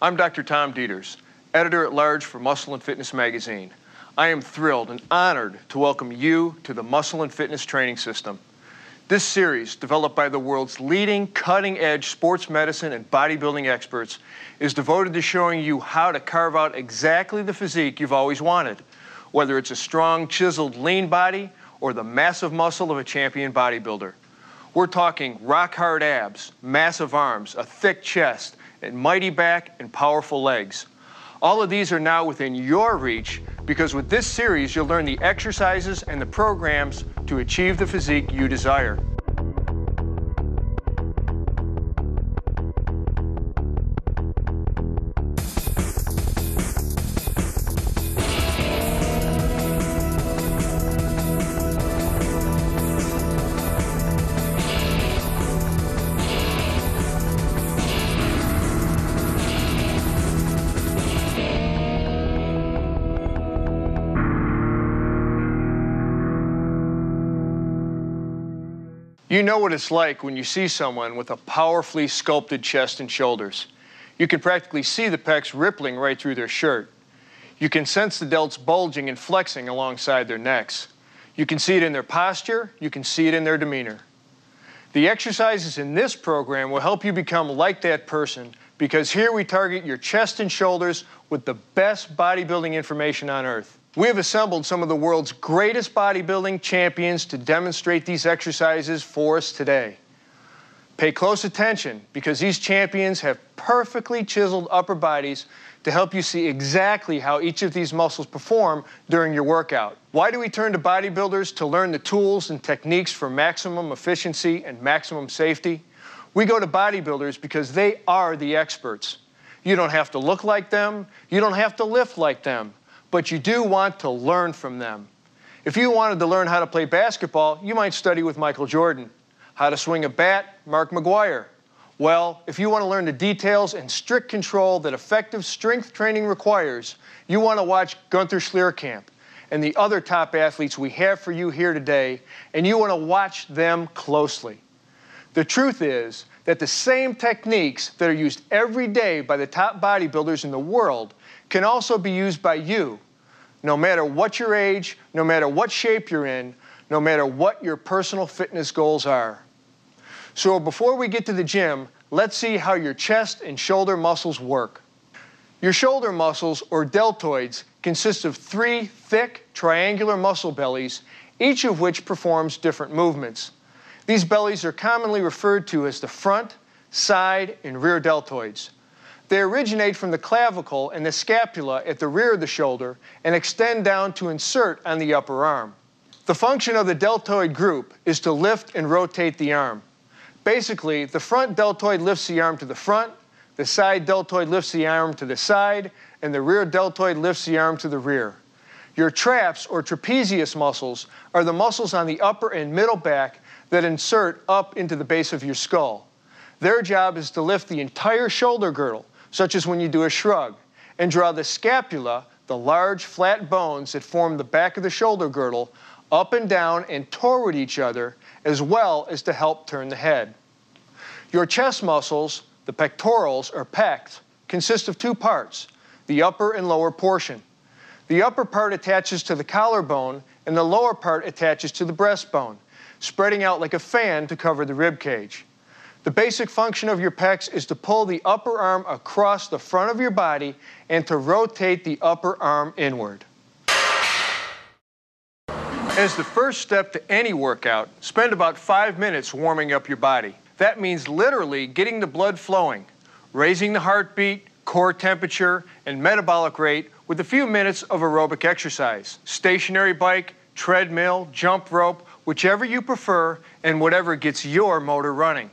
I'm Dr. Tom Dieters, Editor-at-Large for Muscle and Fitness Magazine. I am thrilled and honored to welcome you to the Muscle and Fitness Training System. This series, developed by the world's leading cutting-edge sports medicine and bodybuilding experts, is devoted to showing you how to carve out exactly the physique you've always wanted, whether it's a strong, chiseled, lean body or the massive muscle of a champion bodybuilder. We're talking rock-hard abs, massive arms, a thick chest, and mighty back and powerful legs. All of these are now within your reach because with this series you'll learn the exercises and the programs to achieve the physique you desire. You know what it's like when you see someone with a powerfully sculpted chest and shoulders. You can practically see the pecs rippling right through their shirt. You can sense the delts bulging and flexing alongside their necks. You can see it in their posture. You can see it in their demeanor. The exercises in this program will help you become like that person because here we target your chest and shoulders with the best bodybuilding information on earth. We have assembled some of the world's greatest bodybuilding champions to demonstrate these exercises for us today. Pay close attention because these champions have perfectly chiseled upper bodies to help you see exactly how each of these muscles perform during your workout. Why do we turn to bodybuilders to learn the tools and techniques for maximum efficiency and maximum safety? We go to bodybuilders because they are the experts. You don't have to look like them, you don't have to lift like them, but you do want to learn from them. If you wanted to learn how to play basketball, you might study with Michael Jordan. How to swing a bat, Mark McGuire. Well, if you want to learn the details and strict control that effective strength training requires, you want to watch Gunther Schlierkamp and the other top athletes we have for you here today, and you want to watch them closely. The truth is that the same techniques that are used every day by the top bodybuilders in the world can also be used by you, no matter what your age, no matter what shape you're in, no matter what your personal fitness goals are. So before we get to the gym, let's see how your chest and shoulder muscles work. Your shoulder muscles, or deltoids, consist of 3 thick, triangular muscle bellies, each of which performs different movements. These bellies are commonly referred to as the front, side, and rear deltoids. They originate from the clavicle and the scapula at the rear of the shoulder and extend down to insert on the upper arm. The function of the deltoid group is to lift and rotate the arm. Basically, the front deltoid lifts the arm to the front, the side deltoid lifts the arm to the side, and the rear deltoid lifts the arm to the rear. Your traps, or trapezius muscles, are the muscles on the upper and middle back that insert up into the base of your skull. Their job is to lift the entire shoulder girdle, such as when you do a shrug, and draw the scapula, the large flat bones that form the back of the shoulder girdle, up and down and toward each other, as well as to help turn the head. Your chest muscles, the pectorals or pecs, consist of 2 parts, the upper and lower portion. The upper part attaches to the collarbone and the lower part attaches to the breastbone, spreading out like a fan to cover the rib cage. The basic function of your pecs is to pull the upper arm across the front of your body and to rotate the upper arm inward. As the first step to any workout, spend about 5 minutes warming up your body. That means literally getting the blood flowing, raising the heartbeat, core temperature, and metabolic rate with a few minutes of aerobic exercise. Stationary bike, treadmill, jump rope, whichever you prefer, and whatever gets your motor running.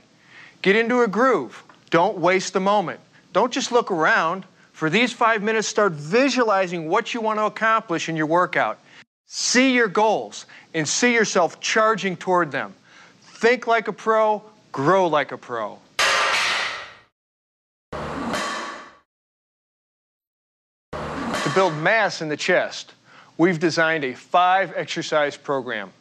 Get into a groove. Don't waste the moment. Don't just look around. For these 5 minutes, start visualizing what you want to accomplish in your workout. See your goals and see yourself charging toward them. Think like a pro, grow like a pro. To build mass in the chest, we've designed a 5-exercise program.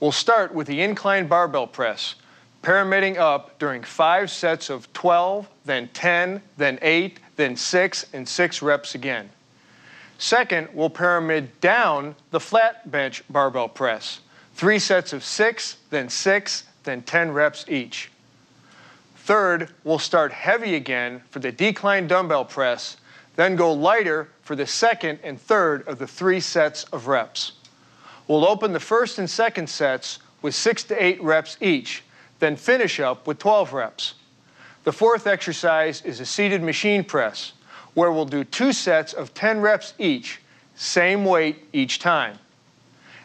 We'll start with the incline barbell press, pyramiding up during 5 sets of 12, then 10, then 8, then 6 and 6 reps again. Second, we'll pyramid down the flat bench barbell press. 3 sets of 6, then 10 reps each. Third, we'll start heavy again for the decline dumbbell press, then go lighter for the second and third of the 3 sets of reps. We'll open the first and second sets with 6 to 8 reps each, then finish up with 12 reps. The fourth exercise is a seated machine press, where we'll do 2 sets of 10 reps each, same weight each time.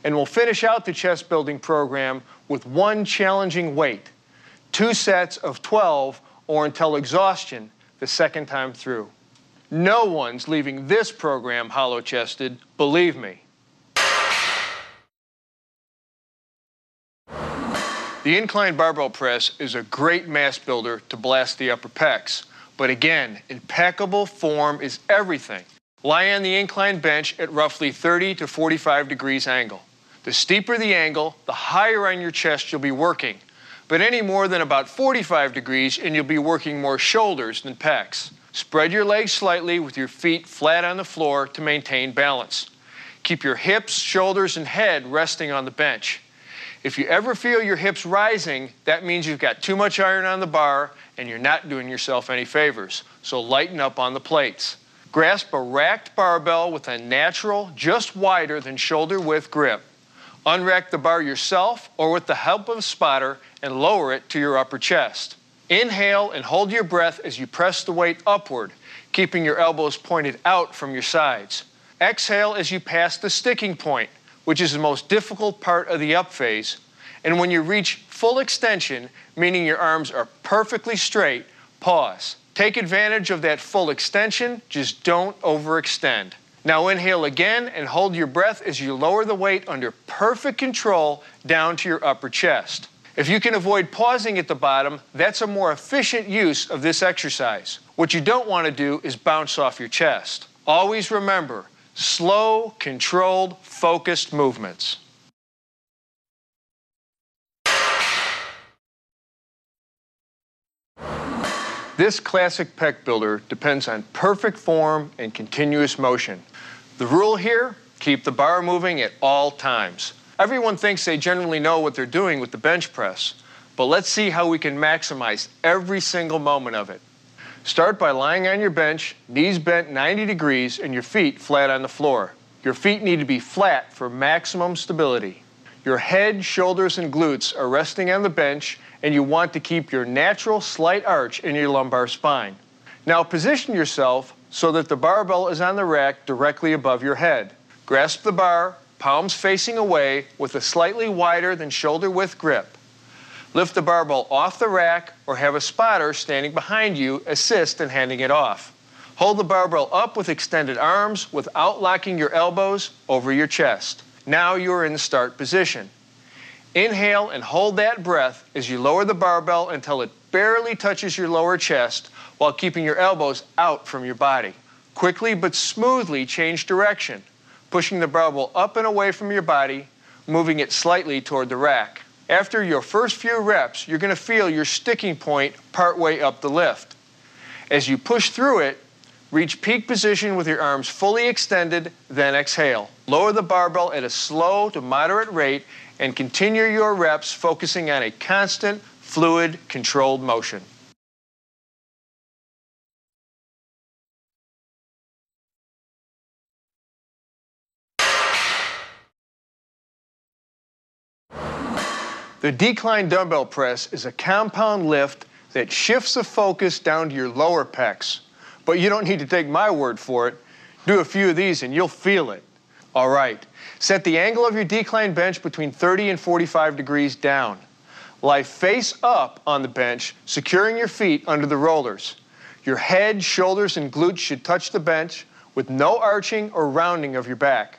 And we'll finish out the chest building program with 1 challenging weight, 2 sets of 12 or until exhaustion the second time through. No one's leaving this program hollow-chested, believe me. The incline barbell press is a great mass builder to blast the upper pecs. But again, impeccable form is everything. Lie on the incline bench at roughly 30 to 45 degrees angle. The steeper the angle, the higher on your chest you'll be working. But any more than about 45 degrees and you'll be working more shoulders than pecs. Spread your legs slightly with your feet flat on the floor to maintain balance. Keep your hips, shoulders, and head resting on the bench. If you ever feel your hips rising, that means you've got too much iron on the bar and you're not doing yourself any favors. So lighten up on the plates. Grasp a racked barbell with a natural, just wider than shoulder width grip. Unrack the bar yourself or with the help of a spotter and lower it to your upper chest. Inhale and hold your breath as you press the weight upward, keeping your elbows pointed out from your sides. Exhale as you pass the sticking point, which is the most difficult part of the up phase. And when you reach full extension, meaning your arms are perfectly straight, pause. Take advantage of that full extension, just don't overextend. Now inhale again and hold your breath as you lower the weight under perfect control down to your upper chest. If you can avoid pausing at the bottom, that's a more efficient use of this exercise. What you don't want to do is bounce off your chest. Always remember, slow, controlled, focused movements. This classic pec builder depends on perfect form and continuous motion. The rule here, keep the bar moving at all times. Everyone thinks they generally know what they're doing with the bench press, but let's see how we can maximize every single moment of it. Start by lying on your bench, knees bent 90 degrees, and your feet flat on the floor. Your feet need to be flat for maximum stability. Your head, shoulders, and glutes are resting on the bench, and you want to keep your natural slight arch in your lumbar spine. Now position yourself so that the barbell is on the rack directly above your head. Grasp the bar, palms facing away, with a slightly wider than shoulder width grip. Lift the barbell off the rack or have a spotter standing behind you assist in handing it off. Hold the barbell up with extended arms without locking your elbows over your chest. Now you're in the start position. Inhale and hold that breath as you lower the barbell until it barely touches your lower chest while keeping your elbows out from your body. Quickly but smoothly change direction, pushing the barbell up and away from your body, moving it slightly toward the rack. After your first few reps, you're going to feel your sticking point partway up the lift. As you push through it, reach peak position with your arms fully extended, then exhale. Lower the barbell at a slow to moderate rate and continue your reps focusing on a constant, fluid, controlled motion. The decline dumbbell press is a compound lift that shifts the focus down to your lower pecs. But you don't need to take my word for it. Do a few of these and you'll feel it. All right, set the angle of your decline bench between 30 and 45 degrees down. Lie face up on the bench, securing your feet under the rollers. Your head, shoulders, and glutes should touch the bench with no arching or rounding of your back.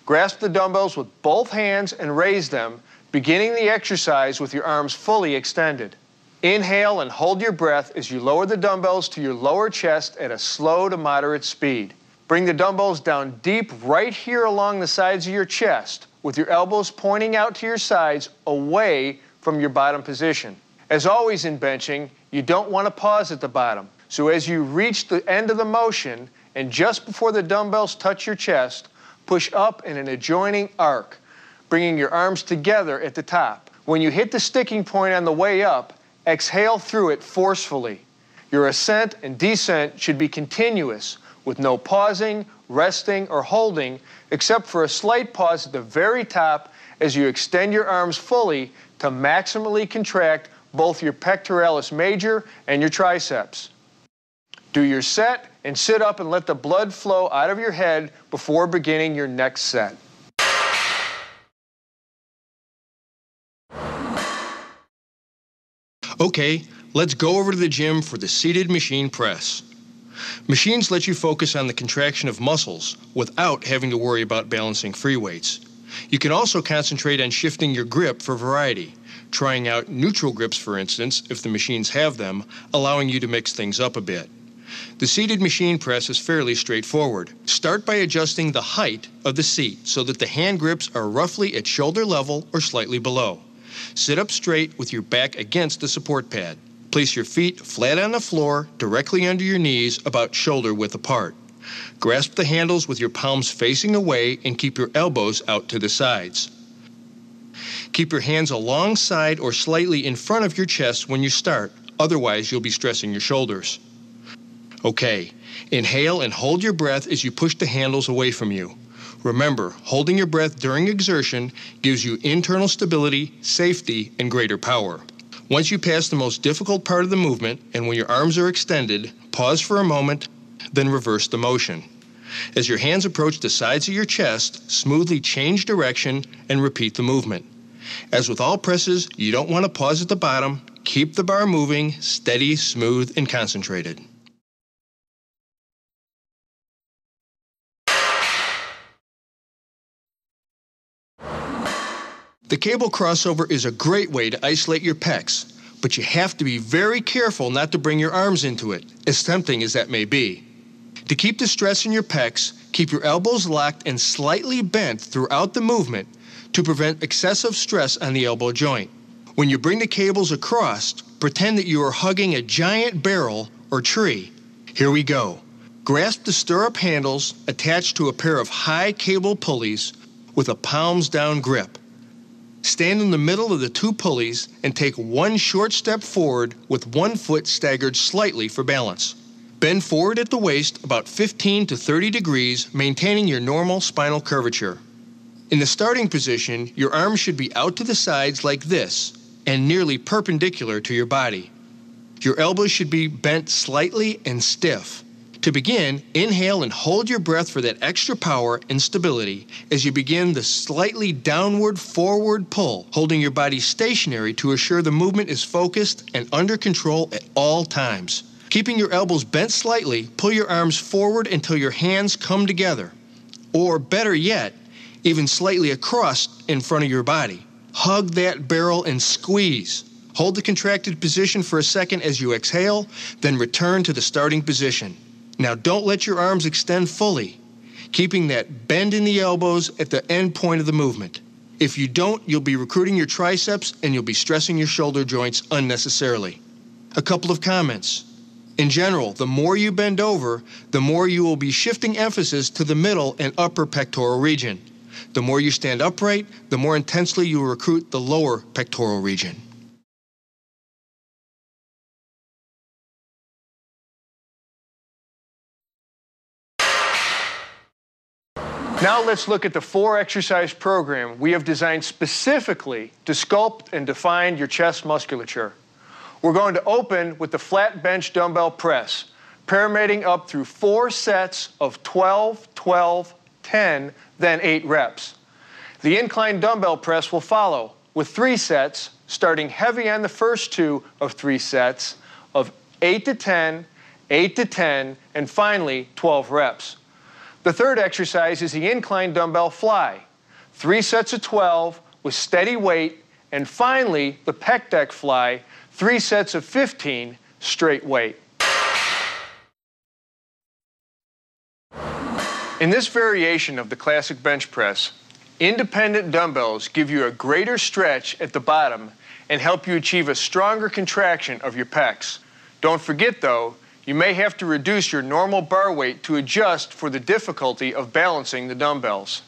Grasp the dumbbells with both hands and raise them, beginning the exercise with your arms fully extended. Inhale and hold your breath as you lower the dumbbells to your lower chest at a slow to moderate speed. Bring the dumbbells down deep right here along the sides of your chest, with your elbows pointing out to your sides away from your bottom position. As always in benching, you don't want to pause at the bottom, So as you reach the end of the motion, and just before the dumbbells touch your chest, push up in an adjoining arc, bringing your arms together at the top. When you hit the sticking point on the way up, exhale through it forcefully. Your ascent and descent should be continuous, with no pausing, resting, or holding, except for a slight pause at the very top as you extend your arms fully to maximally contract both your pectoralis major and your triceps. Do your set and sit up and let the blood flow out of your head before beginning your next set. Okay, let's go over to the gym for the seated machine press. Machines let you focus on the contraction of muscles without having to worry about balancing free weights. You can also concentrate on shifting your grip for variety, trying out neutral grips, for instance, if the machines have them, allowing you to mix things up a bit. The seated machine press is fairly straightforward. Start by adjusting the height of the seat so that the hand grips are roughly at shoulder level or slightly below. Sit up straight with your back against the support pad. Place your feet flat on the floor, directly under your knees, about shoulder width apart. Grasp the handles with your palms facing away and keep your elbows out to the sides. Keep your hands alongside or slightly in front of your chest when you start, otherwise you'll be stressing your shoulders. Okay, inhale and hold your breath as you push the handles away from you. Remember, holding your breath during exertion gives you internal stability, safety, and greater power. Once you pass the most difficult part of the movement, and when your arms are extended, pause for a moment, then reverse the motion. As your hands approach the sides of your chest, smoothly change direction and repeat the movement. As with all presses, you don't want to pause at the bottom. Keep the bar moving, steady, smooth, and concentrated. The cable crossover is a great way to isolate your pecs, but you have to be very careful not to bring your arms into it, as tempting as that may be. To keep the stress in your pecs, keep your elbows locked and slightly bent throughout the movement to prevent excessive stress on the elbow joint. When you bring the cables across, pretend that you are hugging a giant barrel or tree. Here we go. Grasp the stirrup handles attached to a pair of high cable pulleys with a palms down grip. Stand in the middle of the two pulleys and take one short step forward with one foot staggered slightly for balance. Bend forward at the waist about 15 to 30 degrees, maintaining your normal spinal curvature. In the starting position, your arms should be out to the sides like this and nearly perpendicular to your body. Your elbows should be bent slightly and stiff. To begin, inhale and hold your breath for that extra power and stability as you begin the slightly downward forward pull, holding your body stationary to assure the movement is focused and under control at all times. Keeping your elbows bent slightly, pull your arms forward until your hands come together. Or better yet, even slightly across in front of your body. Hug that barrel and squeeze. Hold the contracted position for a second as you exhale, then return to the starting position. Now don't let your arms extend fully, keeping that bend in the elbows at the end point of the movement. If you don't, you'll be recruiting your triceps and you'll be stressing your shoulder joints unnecessarily. A couple of comments. In general, the more you bend over, the more you will be shifting emphasis to the middle and upper pectoral region. The more you stand upright, the more intensely you will recruit the lower pectoral region. Now let's look at the 4-exercise program we have designed specifically to sculpt and define your chest musculature. We're going to open with the flat bench dumbbell press, pyramiding up through 4 sets of 12, 12, 10, then 8 reps. The incline dumbbell press will follow with 3 sets, starting heavy on the first 2 of 3 sets of 8 to 10, 8 to 10, and finally 12 reps. The third exercise is the incline dumbbell fly, 3 sets of 12 with steady weight, and finally the pec deck fly, 3 sets of 15 straight weight. In this variation of the classic bench press, independent dumbbells give you a greater stretch at the bottom and help you achieve a stronger contraction of your pecs. Don't forget though, You may have to reduce your normal bar weight to adjust for the difficulty of balancing the dumbbells.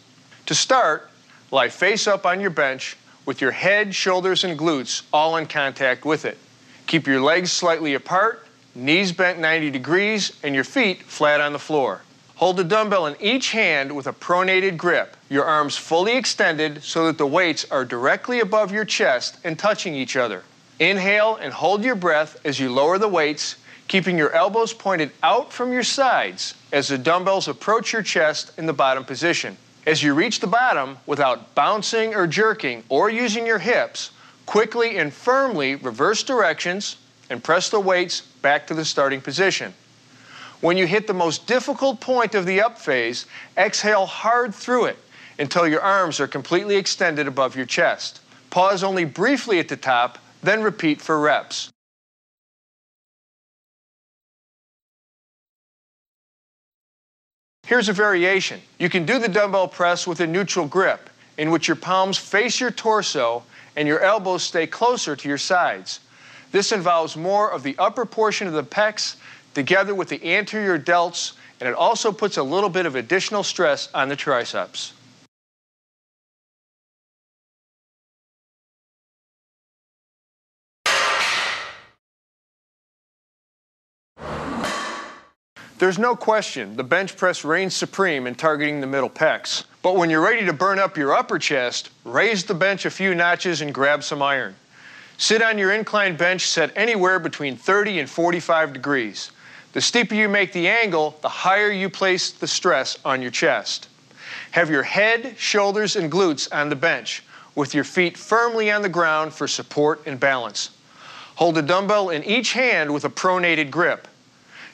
To start, lie face up on your bench with your head, shoulders, and glutes all in contact with it. Keep your legs slightly apart, knees bent 90 degrees, and your feet flat on the floor. Hold the dumbbell in each hand with a pronated grip, your arms fully extended so that the weights are directly above your chest and touching each other. Inhale and hold your breath as you lower the weights, keeping your elbows pointed out from your sides as the dumbbells approach your chest in the bottom position. As you reach the bottom, without bouncing or jerking or using your hips, quickly and firmly reverse directions and press the weights back to the starting position. When you hit the most difficult point of the up phase, exhale hard through it until your arms are completely extended above your chest. Pause only briefly at the top, then repeat for reps. Here's a variation. You can do the dumbbell press with a neutral grip, in which your palms face your torso and your elbows stay closer to your sides. This involves more of the upper portion of the pecs together with the anterior delts, and it also puts a little bit of additional stress on the triceps. There's no question the bench press reigns supreme in targeting the middle pecs. But when you're ready to burn up your upper chest, raise the bench a few notches and grab some iron. Sit on your inclined bench set anywhere between 30 and 45 degrees. The steeper you make the angle, the higher you place the stress on your chest. Have your head, shoulders, and glutes on the bench, with your feet firmly on the ground for support and balance. Hold a dumbbell in each hand with a pronated grip.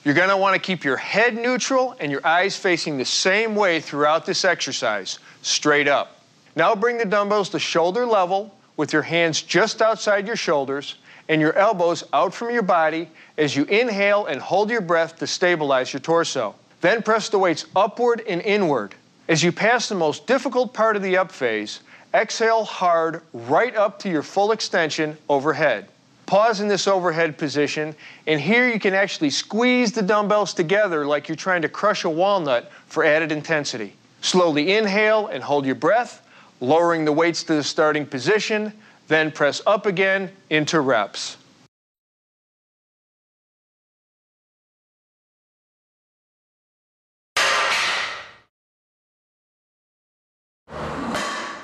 You're going to want to keep your head neutral and your eyes facing the same way throughout this exercise, straight up. Now bring the dumbbells to shoulder level with your hands just outside your shoulders and your elbows out from your body as you inhale and hold your breath to stabilize your torso. Then press the weights upward and inward. As you pass the most difficult part of the up phase, exhale hard right up to your full extension overhead. Pause in this overhead position, and here you can actually squeeze the dumbbells together like you're trying to crush a walnut for added intensity. Slowly inhale and hold your breath, lowering the weights to the starting position, then press up again into reps.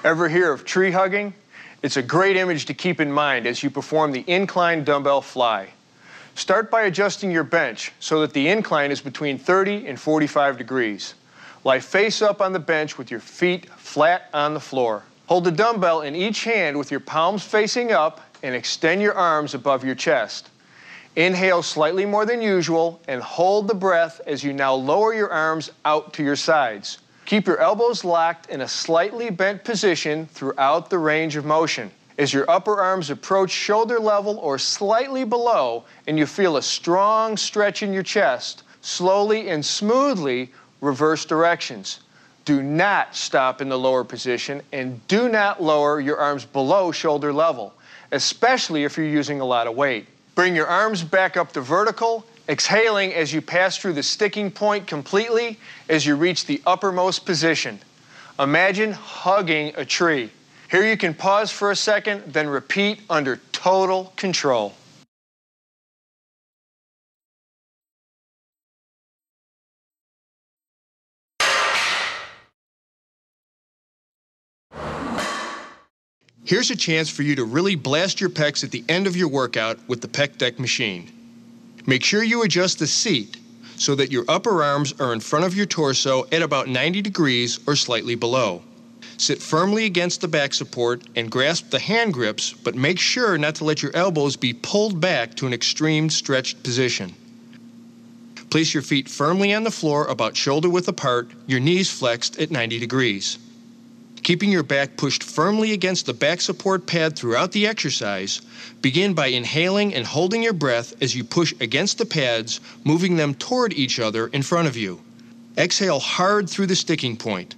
Ever hear of tree hugging? It's a great image to keep in mind as you perform the incline dumbbell fly. Start by adjusting your bench so that the incline is between 30 and 45 degrees. Lie face up on the bench with your feet flat on the floor. Hold the dumbbell in each hand with your palms facing up and extend your arms above your chest. Inhale slightly more than usual and hold the breath as you now lower your arms out to your sides. Keep your elbows locked in a slightly bent position throughout the range of motion. As your upper arms approach shoulder level or slightly below and you feel a strong stretch in your chest, slowly and smoothly reverse directions. Do not stop in the lower position and do not lower your arms below shoulder level, especially if you're using a lot of weight. Bring your arms back up to vertical, exhaling as you pass through the sticking point completely as you reach the uppermost position. Imagine hugging a tree. Here you can pause for a second, then repeat under total control. Here's a chance for you to really blast your pecs at the end of your workout with the pec deck machine. Make sure you adjust the seat so that your upper arms are in front of your torso at about 90 degrees or slightly below. Sit firmly against the back support and grasp the hand grips, but make sure not to let your elbows be pulled back to an extreme stretched position. Place your feet firmly on the floor about shoulder width apart, your knees flexed at 90 degrees. Keeping your back pushed firmly against the back support pad throughout the exercise, begin by inhaling and holding your breath as you push against the pads, moving them toward each other in front of you. Exhale hard through the sticking point.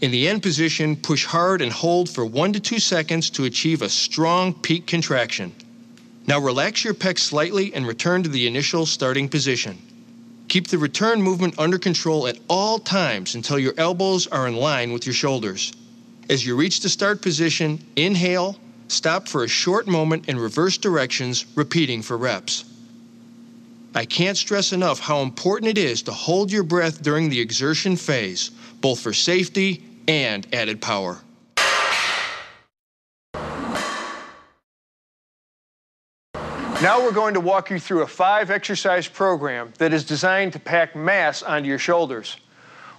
In the end position, push hard and hold for 1 to 2 seconds to achieve a strong peak contraction. Now relax your pecs slightly and return to the initial starting position. Keep the return movement under control at all times until your elbows are in line with your shoulders. As you reach the start position, inhale, stop for a short moment in reverse directions, repeating for reps. I can't stress enough how important it is to hold your breath during the exertion phase, both for safety and added power. Now we're going to walk you through a 5-exercise program that is designed to pack mass onto your shoulders.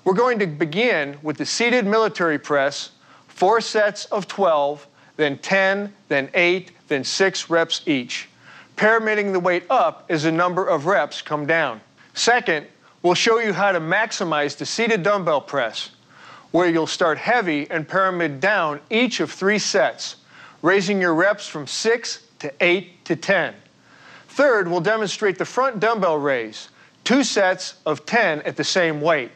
We're going to begin with the seated military press, 4 sets of 12, then 10, then 8, then 6 reps each, pyramiding the weight up as the number of reps come down. Second, we'll show you how to maximize the seated dumbbell press, where you'll start heavy and pyramid down each of 3 sets, raising your reps from 6 to 8 to 10. Third, we'll demonstrate the front dumbbell raise, 2 sets of 10 at the same weight.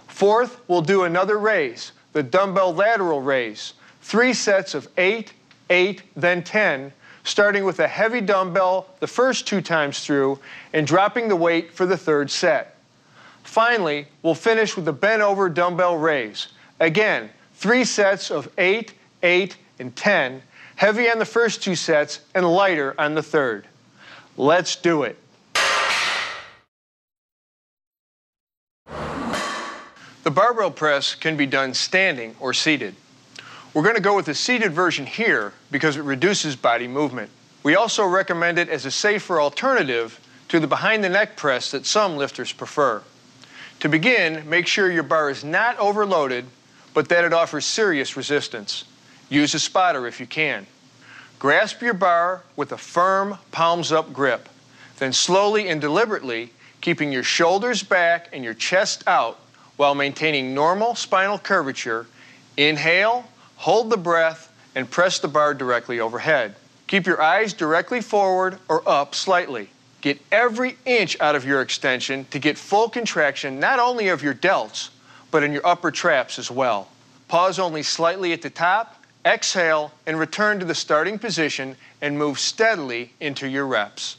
Fourth, we'll do another raise, the dumbbell lateral raise, 3 sets of 8, 8, then 10, starting with a heavy dumbbell the first 2 times through and dropping the weight for the 3rd set. Finally, we'll finish with the bent over dumbbell raise. Again, 3 sets of 8, 8, and 10, heavy on the first 2 sets and lighter on the 3rd. Let's do it. The barbell press can be done standing or seated. We're going to go with the seated version here because it reduces body movement. We also recommend it as a safer alternative to the behind-the-neck press that some lifters prefer. To begin, make sure your bar is not overloaded, but that it offers serious resistance. Use a spotter if you can. Grasp your bar with a firm palms-up grip. Then slowly and deliberately, keeping your shoulders back and your chest out while maintaining normal spinal curvature, inhale, hold the breath, and press the bar directly overhead. Keep your eyes directly forward or up slightly. Get every inch out of your extension to get full contraction not only of your delts, but in your upper traps as well. Pause only slightly at the top, exhale, and return to the starting position and move steadily into your reps.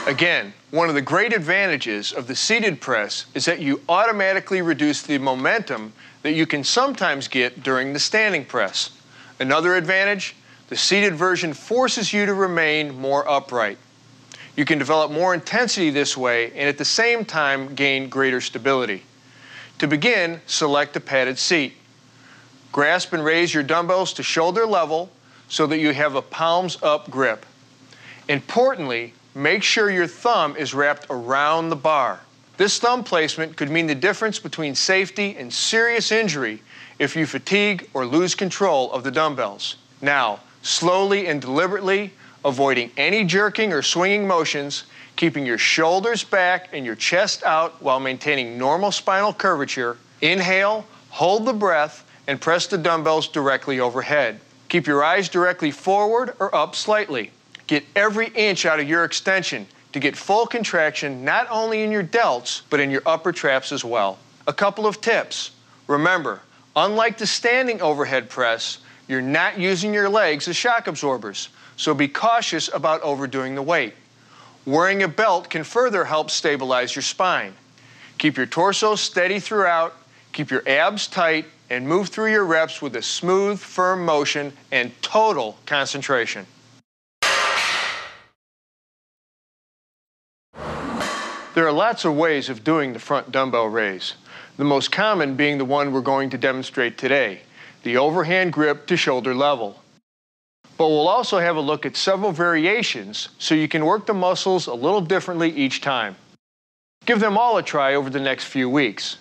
Again, one of the great advantages of the seated press is that you automatically reduce the momentum that you can sometimes get during the standing press. Another advantage, the seated version forces you to remain more upright. You can develop more intensity this way and at the same time gain greater stability. To begin, select a padded seat. Grasp and raise your dumbbells to shoulder level so that you have a palms up grip. Importantly, make sure your thumb is wrapped around the bar. This thumb placement could mean the difference between safety and serious injury if you fatigue or lose control of the dumbbells. Now, slowly and deliberately, avoiding any jerking or swinging motions, keeping your shoulders back and your chest out while maintaining normal spinal curvature, inhale, hold the breath, and press the dumbbells directly overhead. Keep your eyes directly forward or up slightly. Get every inch out of your extension to get full contraction not only in your delts, but in your upper traps as well. A couple of tips. Remember, unlike the standing overhead press, you're not using your legs as shock absorbers, so be cautious about overdoing the weight. Wearing a belt can further help stabilize your spine. Keep your torso steady throughout, keep your abs tight, and move through your reps with a smooth, firm motion and total concentration. There are lots of ways of doing the front dumbbell raise, the most common being the one we're going to demonstrate today, the overhand grip to shoulder level. But we'll also have a look at several variations so you can work the muscles a little differently each time. Give them all a try over the next few weeks.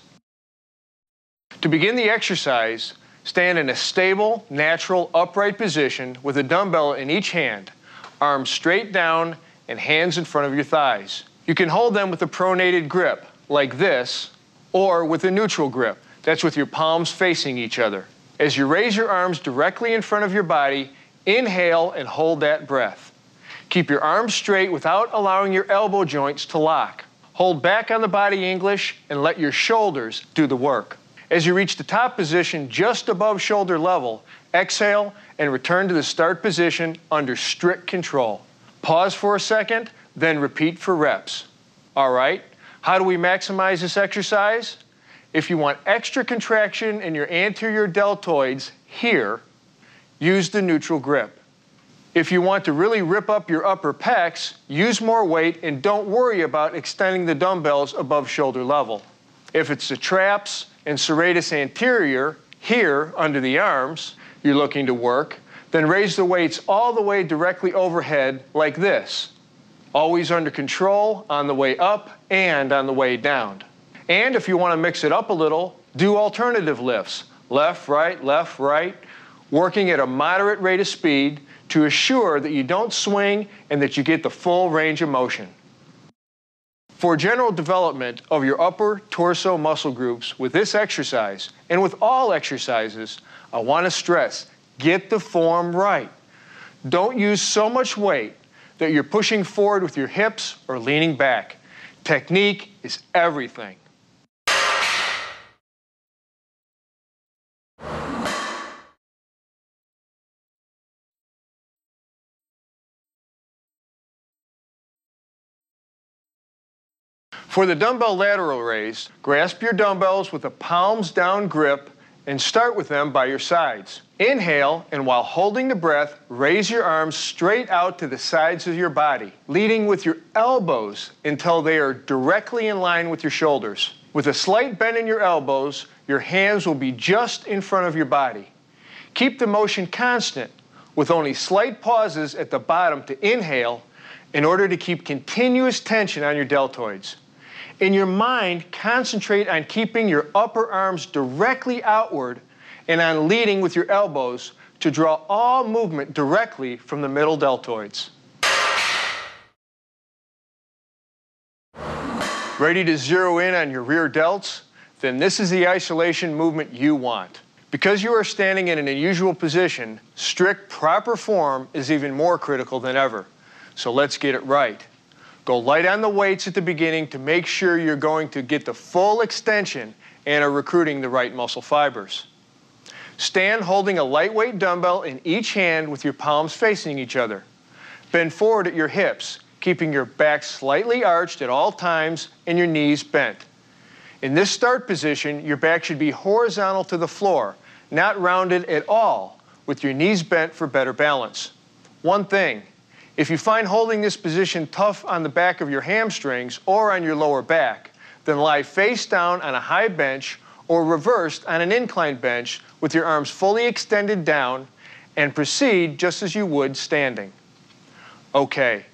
To begin the exercise, stand in a stable, natural, upright position with a dumbbell in each hand, arms straight down and hands in front of your thighs. You can hold them with a pronated grip, like this, or with a neutral grip. That's with your palms facing each other. As you raise your arms directly in front of your body, inhale and hold that breath. Keep your arms straight without allowing your elbow joints to lock. Hold back on the body English and let your shoulders do the work. As you reach the top position just above shoulder level, Exhale and return to the start position under strict control. Pause for a second, then repeat for reps. All right, how do we maximize this exercise? If you want extra contraction in your anterior deltoids here, use the neutral grip. If you want to really rip up your upper pecs, use more weight and don't worry about extending the dumbbells above shoulder level. If it's the traps and serratus anterior, here under the arms, you're looking to work, then raise the weights all the way directly overhead like this. Always under control on the way up and on the way down. And if you want to mix it up a little, do alternative lifts. Left, right, working at a moderate rate of speed to assure that you don't swing and that you get the full range of motion. For general development of your upper torso muscle groups with this exercise, and with all exercises, I want to stress, get the form right. Don't use so much weight that you're pushing forward with your hips or leaning back. Technique is everything. For the dumbbell lateral raise, grasp your dumbbells with a palms down grip and start with them by your sides. Inhale, and while holding the breath, raise your arms straight out to the sides of your body, leading with your elbows until they are directly in line with your shoulders. With a slight bend in your elbows, your hands will be just in front of your body. Keep the motion constant, with only slight pauses at the bottom to inhale in order to keep continuous tension on your deltoids. In your mind, concentrate on keeping your upper arms directly outward and on leading with your elbows to draw all movement directly from the middle deltoids. Ready to zero in on your rear delts? Then this is the isolation movement you want. Because you are standing in an unusual position, strict proper form is even more critical than ever. So let's get it right. Go light on the weights at the beginning to make sure you're going to get the full extension and are recruiting the right muscle fibers. Stand holding a lightweight dumbbell in each hand with your palms facing each other. Bend forward at your hips, keeping your back slightly arched at all times and your knees bent. In this start position, your back should be horizontal to the floor, not rounded at all, with your knees bent for better balance. One thing, if you find holding this position tough on the back of your hamstrings or on your lower back, then lie face down on a high bench or reversed on an inclined bench with your arms fully extended down and proceed just as you would standing. Okay,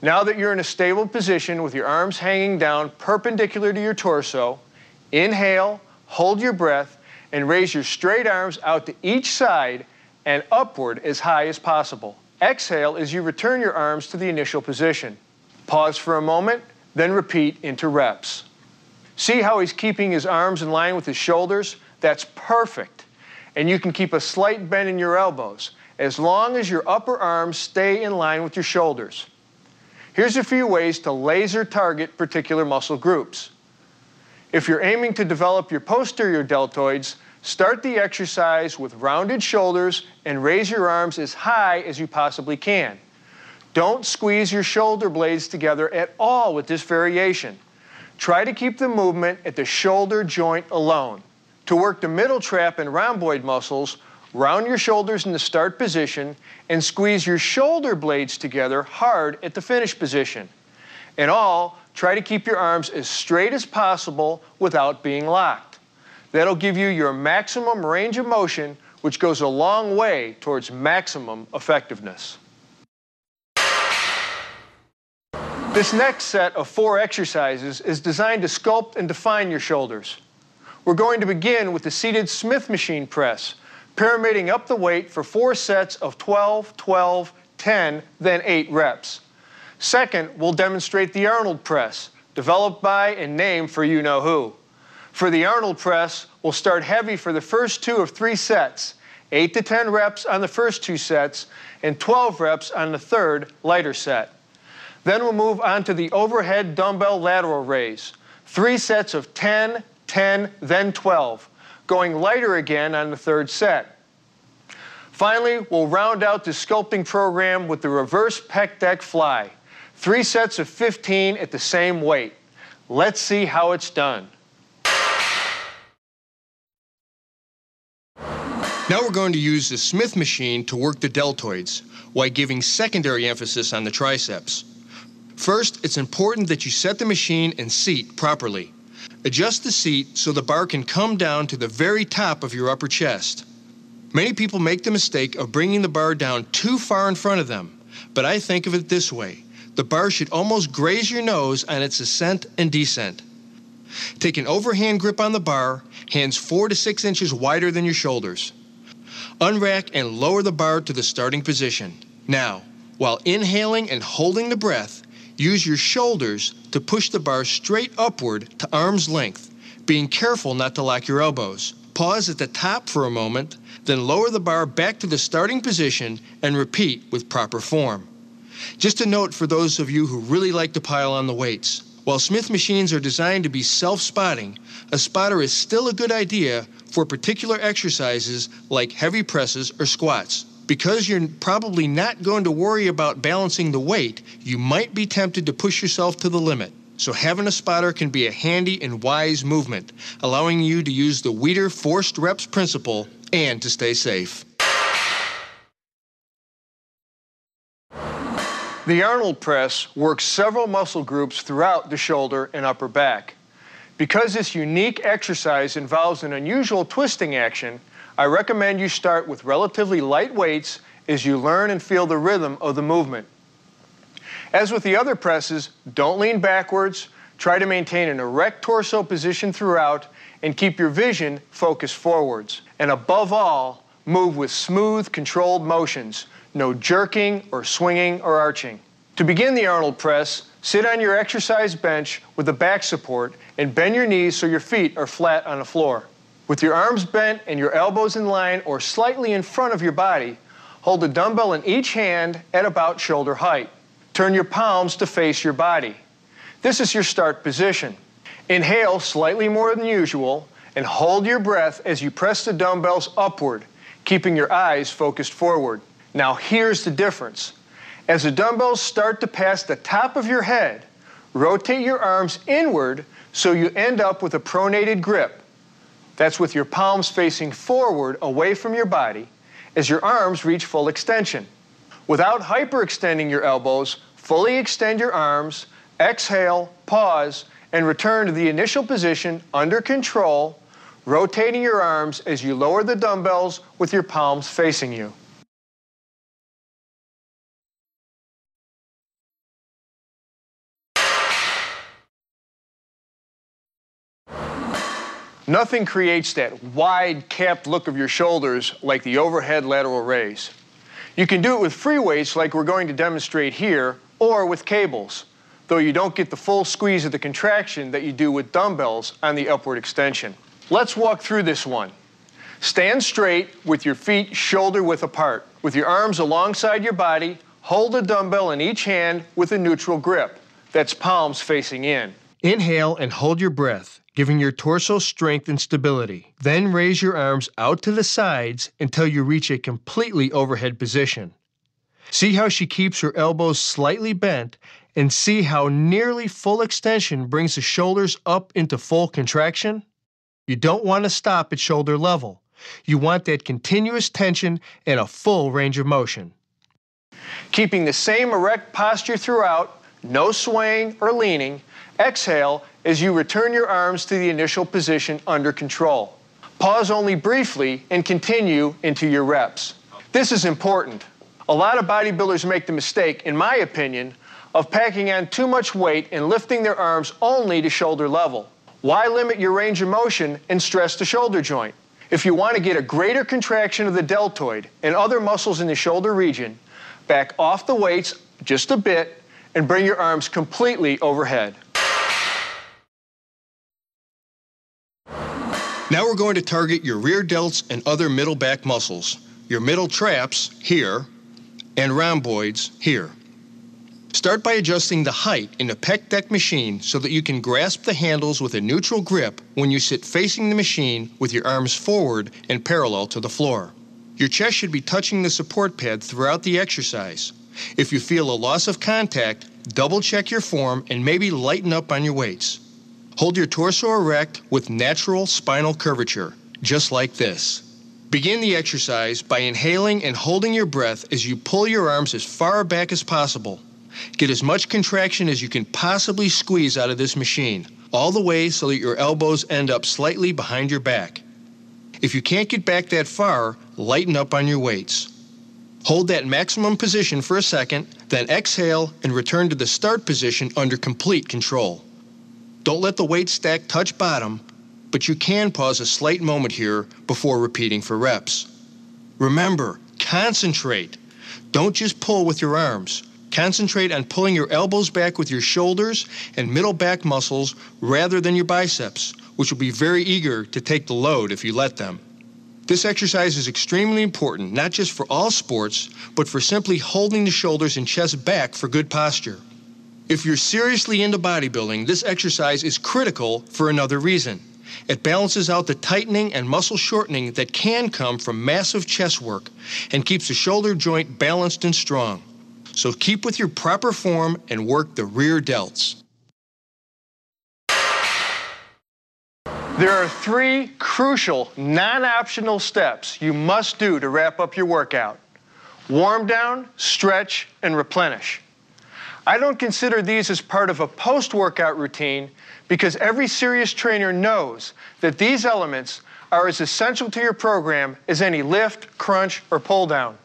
now that you're in a stable position with your arms hanging down perpendicular to your torso, inhale, hold your breath, and raise your straight arms out to each side and upward as high as possible. Exhale as you return your arms to the initial position. Pause for a moment, then repeat into reps. See how he's keeping his arms in line with his shoulders? That's perfect. And you can keep a slight bend in your elbows, as long as your upper arms stay in line with your shoulders. Here's a few ways to laser target particular muscle groups. If you're aiming to develop your posterior deltoids, start the exercise with rounded shoulders and raise your arms as high as you possibly can. Don't squeeze your shoulder blades together at all with this variation. Try to keep the movement at the shoulder joint alone. To work the middle trap and rhomboid muscles, round your shoulders in the start position and squeeze your shoulder blades together hard at the finish position. In all, try to keep your arms as straight as possible without being locked. That'll give you your maximum range of motion, which goes a long way towards maximum effectiveness. This next set of 4 exercises is designed to sculpt and define your shoulders. We're going to begin with the seated Smith machine press, pyramiding up the weight for 4 sets of 12, 12, 10, then 8 reps. Second, we'll demonstrate the Arnold press, developed by and named for you-know-who. For the Arnold press, we'll start heavy for the first 2 of 3 sets, 8 to 10 reps on the first 2 sets, and 12 reps on the third, lighter set. Then we'll move on to the overhead dumbbell lateral raise, 3 sets of 10, 10, then 12, going lighter again on the third set. Finally, we'll round out this sculpting program with the reverse pec deck fly. 3 sets of 15 at the same weight. Let's see how it's done. Now we're going to use the Smith machine to work the deltoids, while giving secondary emphasis on the triceps. First, it's important that you set the machine and seat properly. Adjust the seat so the bar can come down to the very top of your upper chest. Many people make the mistake of bringing the bar down too far in front of them, but I think of it this way. The bar should almost graze your nose on its ascent and descent. Take an overhand grip on the bar, hands 4 to 6 inches wider than your shoulders. Unrack and lower the bar to the starting position. Now, while inhaling and holding the breath, use your shoulders to push the bar straight upward to arm's length, being careful not to lock your elbows. Pause at the top for a moment, then lower the bar back to the starting position and repeat with proper form. Just a note for those of you who really like to pile on the weights. While Smith machines are designed to be self-spotting, a spotter is still a good idea for particular exercises like heavy presses or squats. Because you're probably not going to worry about balancing the weight, you might be tempted to push yourself to the limit. So having a spotter can be a handy and wise movement, allowing you to use the Weider forced reps principle and to stay safe. The Arnold press works several muscle groups throughout the shoulder and upper back. Because this unique exercise involves an unusual twisting action, I recommend you start with relatively light weights as you learn and feel the rhythm of the movement. As with the other presses, don't lean backwards, try to maintain an erect torso position throughout, and keep your vision focused forwards. And above all, move with smooth, controlled motions. No jerking or swinging or arching. To begin the Arnold press, sit on your exercise bench with a back support and bend your knees so your feet are flat on the floor. With your arms bent and your elbows in line or slightly in front of your body, hold a dumbbell in each hand at about shoulder height. Turn your palms to face your body. This is your start position. Inhale slightly more than usual and hold your breath as you press the dumbbells upward, keeping your eyes focused forward. Now here's the difference. As the dumbbells start to pass the top of your head, rotate your arms inward so you end up with a pronated grip. That's with your palms facing forward away from your body as your arms reach full extension. Without hyperextending your elbows, fully extend your arms, exhale, pause, and return to the initial position under control, rotating your arms as you lower the dumbbells with your palms facing you. Nothing creates that wide, capped look of your shoulders like the overhead lateral raise. You can do it with free weights like we're going to demonstrate here, or with cables, though you don't get the full squeeze of the contraction that you do with dumbbells on the upward extension. Let's walk through this one. Stand straight with your feet shoulder-width apart. With your arms alongside your body, hold a dumbbell in each hand with a neutral grip. That's palms facing in. Inhale and hold your breath, giving your torso strength and stability. Then raise your arms out to the sides until you reach a completely overhead position. See how she keeps her elbows slightly bent, and see how nearly full extension brings the shoulders up into full contraction? You don't want to stop at shoulder level. You want that continuous tension and a full range of motion. Keeping the same erect posture throughout, no swaying or leaning, exhale as you return your arms to the initial position under control. Pause only briefly and continue into your reps. This is important. A lot of bodybuilders make the mistake, in my opinion, of packing on too much weight and lifting their arms only to shoulder level. Why limit your range of motion and stress the shoulder joint? If you want to get a greater contraction of the deltoid and other muscles in the shoulder region, back off the weights just a bit and bring your arms completely overhead. Now we're going to target your rear delts and other middle back muscles, your middle traps here, and rhomboids here. Start by adjusting the height in the pec deck machine so that you can grasp the handles with a neutral grip when you sit facing the machine with your arms forward and parallel to the floor. Your chest should be touching the support pad throughout the exercise. If you feel a loss of contact, double check your form and maybe lighten up on your weights. Hold your torso erect with natural spinal curvature, just like this. Begin the exercise by inhaling and holding your breath as you pull your arms as far back as possible. Get as much contraction as you can possibly squeeze out of this machine, all the way so that your elbows end up slightly behind your back. If you can't get back that far, lighten up on your weights. Hold that maximum position for a second, then exhale and return to the start position under complete control. Don't let the weight stack touch bottom, but you can pause a slight moment here before repeating for reps. Remember, concentrate. Don't just pull with your arms. Concentrate on pulling your elbows back with your shoulders and middle back muscles rather than your biceps, which will be very eager to take the load if you let them. This exercise is extremely important, not just for all sports, but for simply holding the shoulders and chest back for good posture. If you're seriously into bodybuilding, this exercise is critical for another reason. It balances out the tightening and muscle shortening that can come from massive chest work and keeps the shoulder joint balanced and strong. So keep with your proper form and work the rear delts. There are 3 crucial, non-optional steps you must do to wrap up your workout: warm down, stretch, and replenish. I don't consider these as part of a post-workout routine because every serious trainer knows that these elements are as essential to your program as any lift, crunch, or pull down.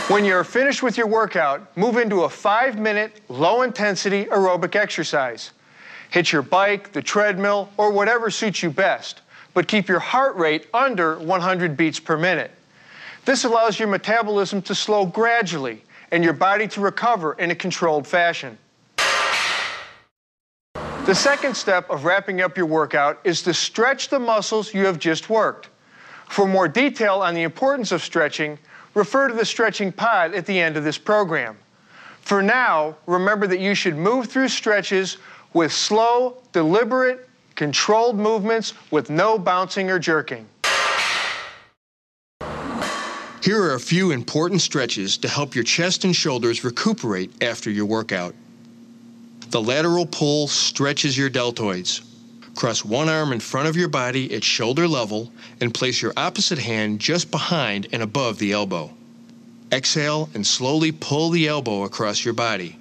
When you're finished with your workout, move into a 5-minute, low-intensity aerobic exercise. Hit your bike, the treadmill, or whatever suits you best, but keep your heart rate under 100 beats per minute. This allows your metabolism to slow gradually and your body to recover in a controlled fashion. The second step of wrapping up your workout is to stretch the muscles you have just worked. For more detail on the importance of stretching, refer to the stretching pod at the end of this program. For now, remember that you should move through stretches with slow, deliberate, controlled movements with no bouncing or jerking. Here are a few important stretches to help your chest and shoulders recuperate after your workout. The lateral pull stretches your deltoids. Cross one arm in front of your body at shoulder level and place your opposite hand just behind and above the elbow. Exhale and slowly pull the elbow across your body.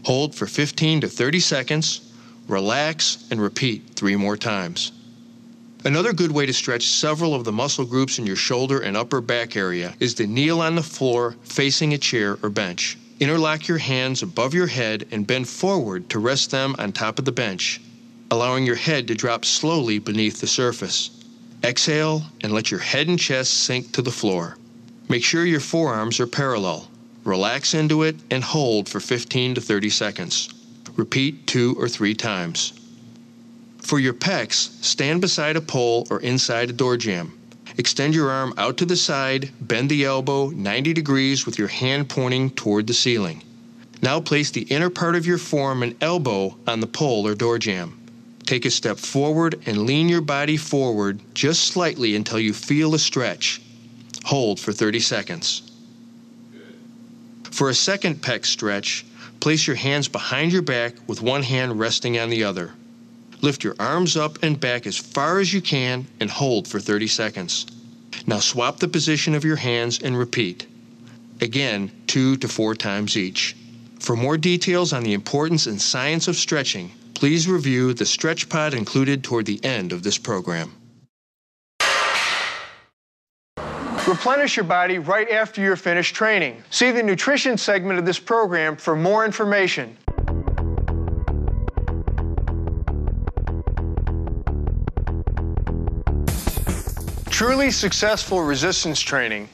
Hold for 15 to 30 seconds, relax, and repeat 3 more times. Another good way to stretch several of the muscle groups in your shoulder and upper back area is to kneel on the floor facing a chair or bench. Interlock your hands above your head and bend forward to rest them on top of the bench, allowing your head to drop slowly beneath the surface. Exhale and let your head and chest sink to the floor. Make sure your forearms are parallel. Relax into it and hold for 15 to 30 seconds. Repeat 2 or 3 times. For your pecs, stand beside a pole or inside a door jamb. Extend your arm out to the side, bend the elbow 90 degrees with your hand pointing toward the ceiling. Now place the inner part of your form and elbow on the pole or door jamb. Take a step forward and lean your body forward just slightly until you feel a stretch. Hold for 30 seconds. For a second pec stretch, place your hands behind your back with one hand resting on the other. Lift your arms up and back as far as you can and hold for 30 seconds. Now swap the position of your hands and repeat. Again, 2 to 4 times each. For more details on the importance and science of stretching, please review the stretch pod included toward the end of this program. Replenish your body right after you're finished training. See the nutrition segment of this program for more information. Truly successful resistance training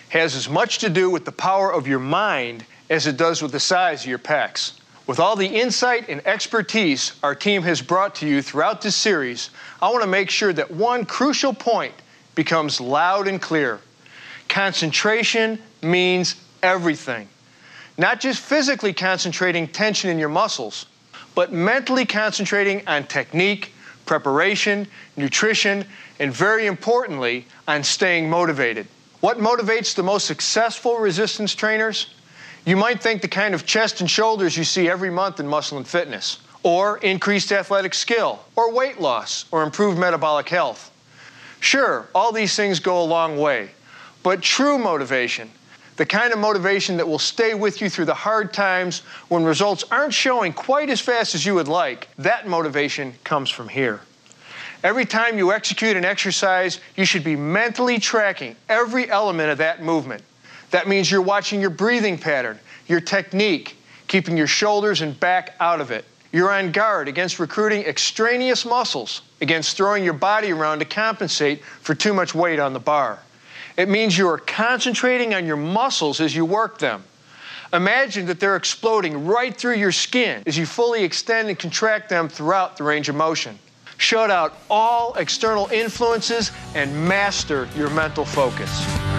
has as much to do with the power of your mind as it does with the size of your pecs. With all the insight and expertise our team has brought to you throughout this series, I want to make sure that one crucial point becomes loud and clear. Concentration means everything. Not just physically concentrating tension in your muscles, but mentally concentrating on technique, preparation, nutrition, and very importantly, on staying motivated. What motivates the most successful resistance trainers? You might think the kind of chest and shoulders you see every month in Muscle and Fitness, or increased athletic skill, or weight loss, or improved metabolic health. Sure, all these things go a long way, but true motivation, the kind of motivation that will stay with you through the hard times when results aren't showing quite as fast as you would like, that motivation comes from here. Every time you execute an exercise, you should be mentally tracking every element of that movement. That means you're watching your breathing pattern, your technique, keeping your shoulders and back out of it. You're on guard against recruiting extraneous muscles, against throwing your body around to compensate for too much weight on the bar. It means you are concentrating on your muscles as you work them. Imagine that they're exploding right through your skin as you fully extend and contract them throughout the range of motion. Shut out all external influences and master your mental focus.